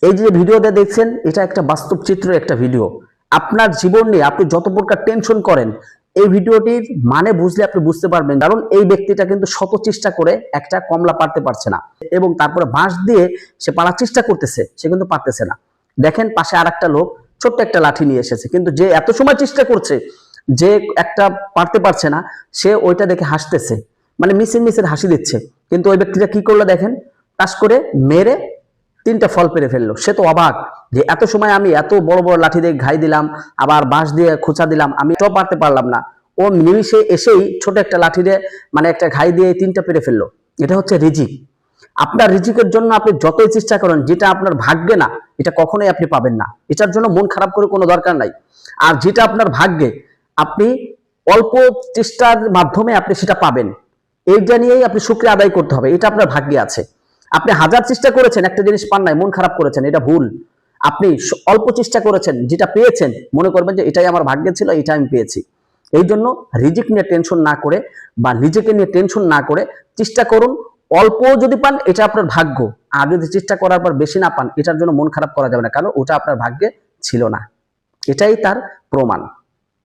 এই যে ভিডিওটা দেখছেন, এটা একটা বাস্তব চিত্রের একটা ভিডিও। আপনার জীবন নিয়ে আপনি যত প্রকার টেনশন করেন, এই ভিডিওটির মানে বুঝলে আপনি বুঝতে পারবেন। কারণ এই ব্যক্তিটা কিন্তু শত চেষ্টা করে একটা কমলা পারতে পারছে না, এবং তারপরে বাঁশ দিয়ে সে পারার চেষ্টা করতেছে, সে কিন্তু পারতেছে না। দেখেন পাশে আর একটা লোক ছোট্ট একটা লাঠি নিয়ে এসেছে, কিন্তু যে এত সময় চেষ্টা করছে, যে একটা পারতে পারছে না, সে ওইটা দেখে হাসতেছে, মানে মিছিল মিছিল হাসি দিচ্ছে। কিন্তু ওই ব্যক্তিটা কি করলো দেখেন, টাস করে মেরে 3টা ফল পেরে ফেললো। সে তো অবাক যে এত সময় আমি এত বড় বড় লাঠি দিয়ে ঘাই দিলাম, আবার বাঁশ দিয়ে খোঁচা দিলাম, আমি তো পারতে পারলাম না। ও নিমিষে এসেই ছোট একটা লাঠি দিয়ে, মানে একটা ঘাই দিয়ে 3টা পেরে ফেললো। এটা হচ্ছে রিজিক। আপনার রিজিকের জন্য আপনি যতই চেষ্টা করেন, যেটা আপনার ভাগ্যে না, এটা কখনোই আপনি পাবেন না। এটার জন্য মন খারাপ করে কোনো দরকার নাই। আর যেটা আপনার ভাগ্যে, আপনি অল্প চেষ্টার মাধ্যমে আপনি সেটা পাবেন। এইটা নিয়েই আপনি শুকরিয়া আদায় করতে হবে, এটা আপনার ভাগ্যে আছে। আপনি হাজার চেষ্টা করেছেন, একটা জিনিস পান নাই, মন খারাপ করেছেন, এটা ভুল। আপনি অল্প চেষ্টা করেছেন, যেটা পেয়েছেন, মনে করবেন যে এটাই আমার ভাগ্যে ছিল, এটা আমি পেয়েছি। এই জন্য রিজিক নিয়ে টেনশন না করে বা নিজেকে নিয়ে টেনশন না করে চেষ্টা করুন। অল্প যদি পান, এটা আপনার ভাগ্য। আর যদি চেষ্টা করার পর বেশি না পান, এটার জন্য মন খারাপ করা যাবে না, কারণ ওটা আপনার ভাগ্যে ছিল না। এটাই তার প্রমাণ।